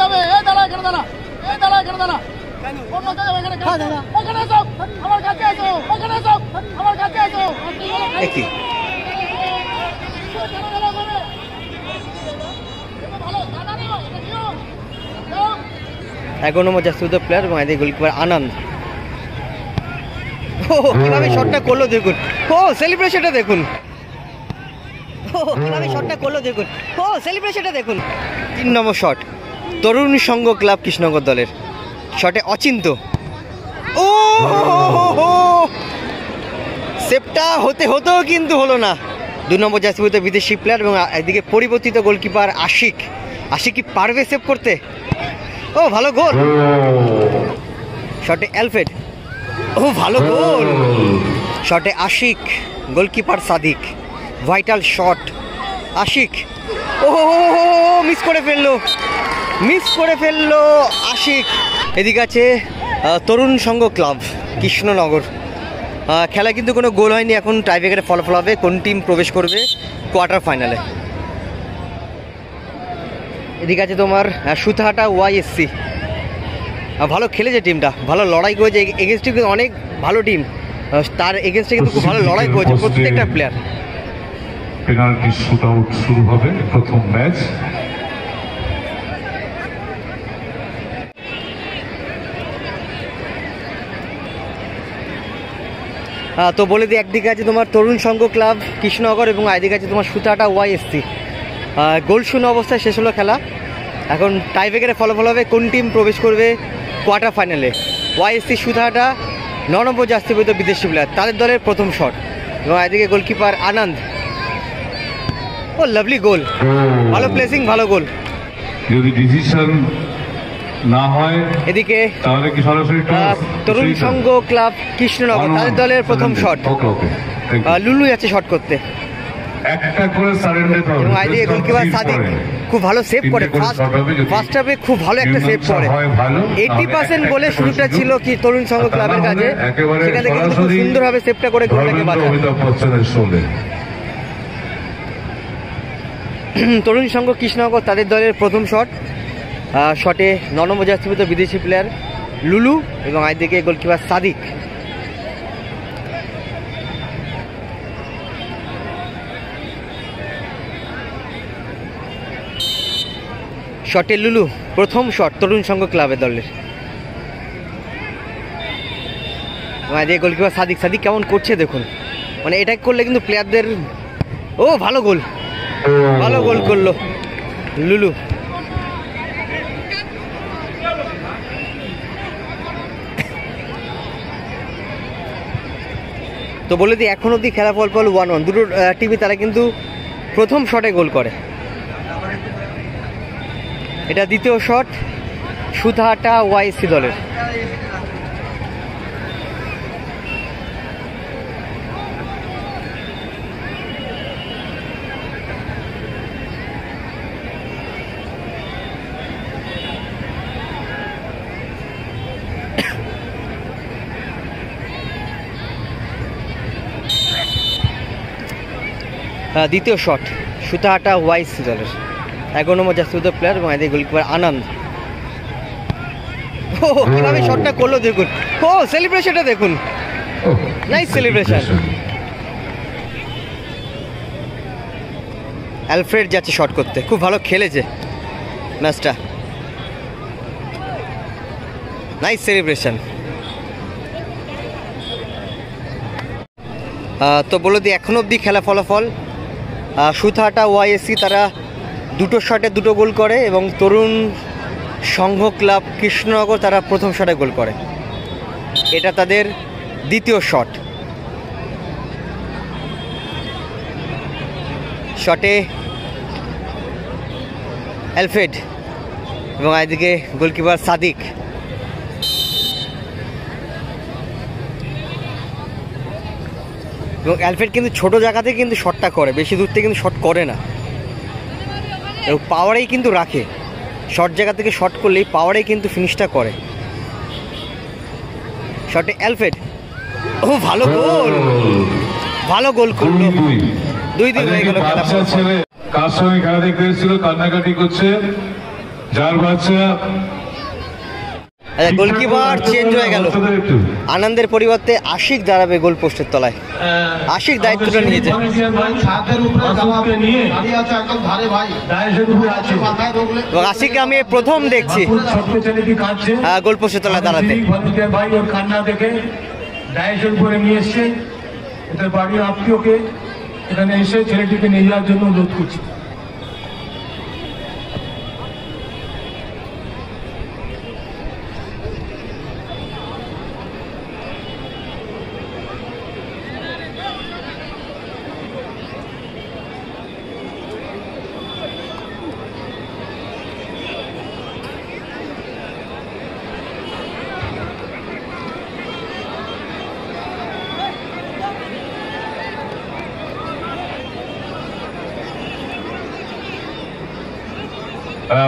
যাবে, এই দাঁড়া এখানে দাঁড়া, এই দাঁড়া এখানে দাঁড়া, অন্য জায়গায় এখানে এখানে এসো, আমার কাছে এসো, এখানে এসো, আমার কাছে এসো। একই এগারো নম্বর জার্সি প্লেয়ার এবং এদিকে গোলকিপার আনন্দ। ও কিভাবে শটটা করলো দেখুন, ও সেলিব্রেশনটা দেখুন, ও কিভাবে শটটা করলো দেখুন, ও সেলিব্রেশনটা দেখুন। 3 নম্বর শট তরুণ সংঘ ক্লাব কৃষ্ণনগর দলের, শটে অচিন্ত, ও সেভটা হতে হতেও কিন্তু হলো না। 2 নম্বর জার্সি বিদেশি প্লেয়ার এবং এদিকে পরিবর্তিত গোলকিপার আশিক। আশিক কি পারবে সেভ করতে? ও ভালো গোল, শটে অ্যালফ্রেড, ও ভালো গোল, শটে Ashiq, goalkeeper Sadiq, vital shot Ashiq, ও মিস করে ফেললো, মিস করে ফেললো আশিক। এদিকে আছে তরুণ সংঘ ক্লাব কৃষ্ণনগর। খেলায় কিন্তু কোনো গোল হয়নি, এখন টাইব্রেকারে ফলাফল হবে কোন টিম প্রবেশ করবে কোয়ার্টার ফাইনালে। এদিকে আছে তোমার সুতাহাটা ওয়াইএসসি, ভালো খেলেছে টিমটা, ভালো লড়াই করেছে, এগেনস্টে কিন্তু অনেক ভালো টিম, তার এগেনস্টে কিন্তু খুব ভালো লড়াই করেছে প্রত্যেকটা প্লেয়ার। পেনাল্টি শুটআউট শুরু হবে প্রথম ম্যাচ। তো বলে দিই, একদিকে আছে তোমার তরুণ সংঘ ক্লাব কৃষ্ণনগর এবং একদিকে আছে তোমার সুতাহাটা ওয়াইএসসি। গোল শূন্য অবস্থায় শেষ হলো খেলা, এখন টাইব্রেকারে ফলাফল হবে কোন টিম প্রবেশ করবে কোয়ার্টার ফাইনালে। ওয়াইএসসি সুতাহাটা 9 নম্বর জার্সি বিদেশি প্লেয়ার, তাদের দলের প্রথম শট এবং এদিকে গোলকিপার আনন্দ, ও লাভলি গোল, ভালো প্লেসিং, ভালো গোল। যদি ডিসিশন না হয় এদিকে তাহলে কি সরাসরি তরুণ সংঘ ক্লাব কৃষ্ণনগর, তাদের দলের প্রথম শট, লুলু যাচ্ছে শট করতে একটা করে সারেন্ডার করবে এবং এদিকে গোলকিপার সাদিক খুব ভালো সেভ করে, ফার্স্ট হাফে খুব ভালো একটা সেভ করে। 80% গোলের শুরুটা ছিল কি তরুণ সংঘ ক্লাবের কাছে, সেখান থেকে কিন্তু খুব সুন্দরভাবে সেভটা করে গোলটাকে বাঁচায়। তরুণ সংঘ কৃষ্ণনগর, তাদের দলের প্রথম শট, শটে 9 নম্বর জার্সি বিদেশি প্লেয়ার লুলু এবং একদিকে গোলকিপার সাদিক। শটে লুলু, প্রথম শট তরুণ সংঘ ক্লাবের দলের, গোলকিপার সাদিক। সাদিক কেমন করছে দেখুন, মানে এটা করলে কিন্তু প্লেয়ারদের, ও ভালো গোল, ভালো গোল করলো লুলু। তো বলে দিই, এখন অবধি খেলা ফলাফল 1-1, দুটো টিমই তারা কিন্তু প্রথম শটে গোল করে। এটা দ্বিতীয় শট সুতাহাটা ওয়াইএসসি দলের। দ্বিতীয় শট সুতাহাটা ওয়াইএসসি দলের, 11 নম্বর জার্সি প্লেয়ার এবং এদিকে গোলকিপার আনন্দ। ও কিভাবে শটটা করলো দেখুন, ও সেলিব্রেশনটা দেখুন, নাইস সেলিব্রেশন। অ্যালফ্রেড যাচ্ছে শট করতে, খুব ভালো খেলেছে ম্যাচটা, নাইস সেলিব্রেশন। তো বলে দিই, এখন অবধি খেলা ফলাফল সুতাহাটা ওয়াইএসসি তারা দুটো শটে দুটো গোল করে এবং তরুণ সংঘ ক্লাব কৃষ্ণনগর তারা প্রথম শটে গোল করে। এটা তাদের দ্বিতীয় শট, শটে অ্যালফ্রেড এবং এদিকে গোলকিপার সাদিক। এবং অ্যালফ্রেড কিন্তু ছোট জায়গাতে কিন্তু শটটা করে, বেশি দূর থেকে কিন্তু শট করে না এবং পাওয়ারেই কিন্তু রাখে, শর্ট জায়গা থেকে শট করলেই পাওয়ারেই কিন্তু ফিনিশটা করে। শটে অ্যালফ্রেড, ও ভালো গোল, ভালো গোল করলো, 2-2 হয়ে গেল খেলা। কার সঙ্গে খেলা দেখতে এসেছিল, কান্নাকাটি করছে, যার বাচ্চা গোলকিপার চেঞ্জ হয়ে গেল, আনন্দের পরিবর্তে আশিক দাঁড়াবে গোল পোস্টের তলায়। আশিক দায়িত্বটা নিয়েছে। এবং আশিককে আমি প্রথম দেখছি গোল পোস্টের তলায় দাঁড়াতে। ভাই ওর কান্না দেখে ডায়েসের উপরে নিয়ে এসছে, এদের বাড়ির আত্মীয়কে এখানে এসে ছেলেটিকে নিয়ে যাওয়ার জন্য অনুরোধ করছি।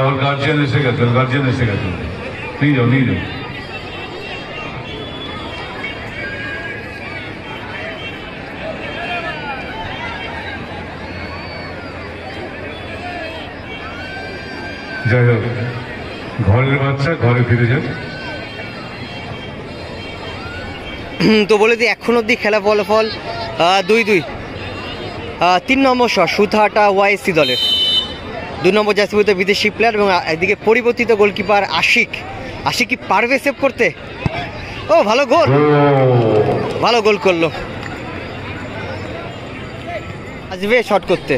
ওর গার্জিয়ান এসে গেছেন, গার্জিয়ান এসে গেছেন, নিয়ে যাও নিয়ে যাও। যাই হোক, ঘরের বাচ্চা ঘরে ফিরে যান। তো বলে দিই এখন অব্দি খেলা ফলাফল 2-2। 3 নম্বর শট সুতাহাটা ওয়াইএসসি দলের, 2 নম্বর জার্সিতে বিদেশি প্লেয়ার এবং একদিকে পরিবর্তিত গোলকিপার আশিক। আশিক কি পারবে সেভ করতে? ও ভালো গোল, ভালো গোল করলো। আসবে শট করতে।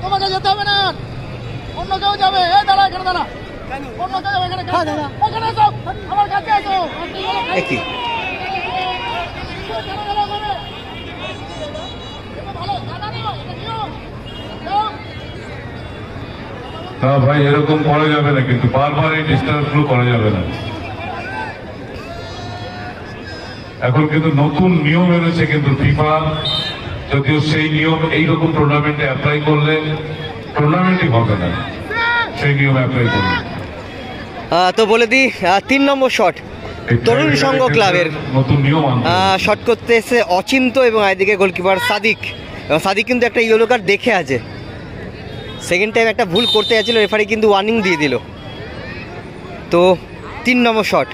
তোমাকে যেতে হবে না, অন্য কেউ যাবে। এই দাঁড়া, এখানে দাঁড়া, অন্য কেউ যাবে। এখানে এখানে এসো, আমার কাছে এসো। একই হ্যাঁ ভাই, এরকম করা যাবে না, কিন্তু বারবার এই ডিস্টার্বগুলো করা যাবে না। এখন কিন্তু নতুন নিয়ম এনেছে কিন্তু ফিফা, যদিও সেই নিয়ম এইরকম টুর্নামেন্টে অ্যাপ্লাই করলে টুর্নামেন্টই হবে না, সেই নিয়ম অ্যাপ্লাই করলে। তো বলে দিই 3 নম্বর শট তরুণ সংঘ ক্লাবের, নতুন নিয়ম শট করতে এসে অচিন্ত এবং এদিকে গোলকিপার সাদিক। এবং সাদিক কিন্তু একটা ইয়েলো কার্ড দেখে আছে, সেকেন্ড টাইম একটা ভুল করতে যাচ্ছিল, রেফারি কিন্তু ওয়ার্নিং দিয়ে দিল। তো 3 নম্বর শট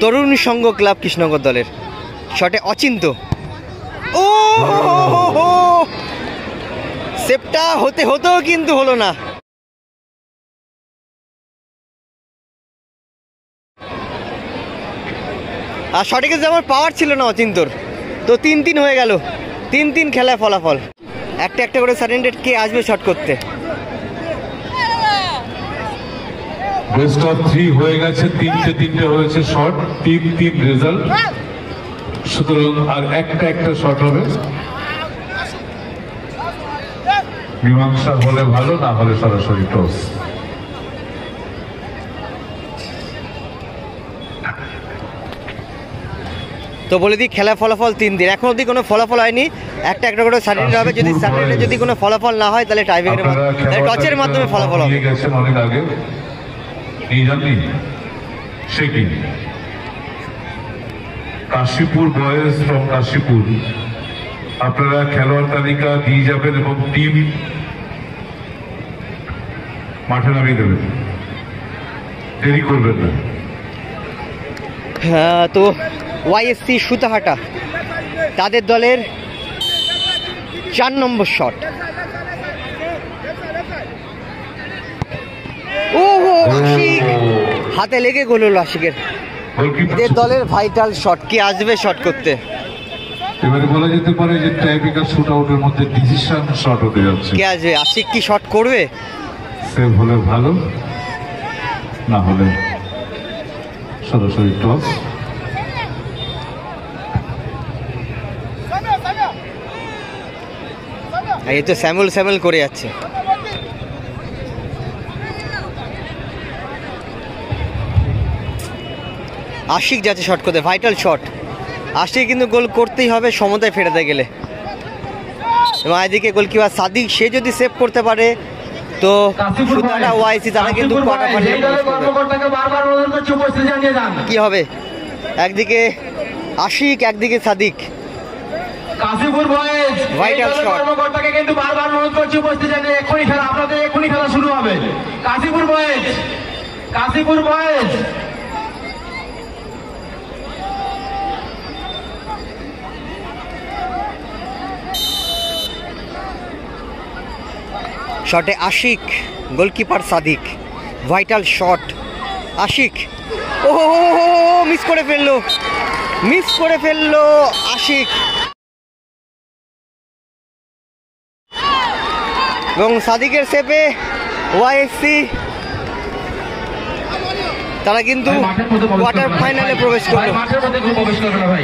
তরুণ সংঘ ক্লাব কৃষ্ণনগর দলের, শটে অচিন্ত। ও সেভটা হতে হতেও কিন্তু হলো না। আর শটে কিন্তু আমার পাওয়ার ছিল না অচিন্তর। তো 3-3 হয়ে গেল, 3-3 খেলায় ফলাফল। একটা একটা করে সারেন্ডার কে আসবে শট করতে। বেস্ট অফ 3 হয়ে গেছে, 3টে হয়েছে শট, 3-3 রেজাল্ট। সুতরাং আর একটা শট হবে, মীমাংসা হলে ভালো, না হলে সরাসরি টস। তো বলে দিই খেলা ফলাফল 3-3, এখন অবধি কোনো ফলাফল হয়নি। একটা একটা করে সারেন্ডার হবে, যদি সারেন্ডারে যদি কোনো ফলাফল না হয় তাহলে টাইব্রেকারের টচের মাধ্যমে ফলাফল হবে। গেছেন অনেক আগে, নিয়ে যাননি সে কি কাশীপুর বয়েজ ফ্রম কাশীপুর। আপনারা খেলোয়াড় তালিকা দিয়ে যাবেন এবং টিম মাঠে নামিয়ে দেবেন, দেরি করবেন না। হ্যাঁ, তো ওয়াইএসসি সুতাহাটা তাদের দলের 4 নম্বর শট। ও আশিক হাতে লেগে গোল হলো আশিকের। এদের দলের ভাইটাল শট, কি আসবে শট করতে? এবারে বলা যেতে পারে যে টাইব্রেকার শুট আউটের মধ্যে ডিসিশন শট হতে যাচ্ছে। কে আসবে? আশিক কি শট করবে? সেভ হলে ভালো, না হলে সরাসরি টস। এই তো স্যামুল করে যাচ্ছে। আশিক যাচ্ছে শট করতে, ভাইটাল শট। আশিক কিন্তু গোল করতেই হবে সমতায় ফেরাতে গেলে। এবং এদিকে গোলকিপার সাদিক, সে যদি সেভ করতে পারে তো সুতাটা ওয়াইসি তারা কিন্তু কোয়ার্টার ফাইনালে কি হবে, একদিকে আশিক একদিকে Sadiq. Kashipur boys vital shot কর্মকর্তাকে কিন্তু বারবার অনুরোধ করছি উপস্থিত জানিয়ে এক্ষুনি খেলা, আপনাদের এক্ষুনি খেলা শুরু হবে। কাশীপুর বয়েজ, কাশীপুর বয়েজ শটে Ashiq, goalkeeper Sadiq, vital shot Ashiq, ও মিস করে ফেললো, মিস করে ফেললো আশিক। এবং সাদিকের সেপে ওয়াইএসসি তারা কিন্তু কোয়ার্টার ফাইনালে প্রবেশ করলো। মাঠের মধ্যে প্রবেশ করবে না ভাই।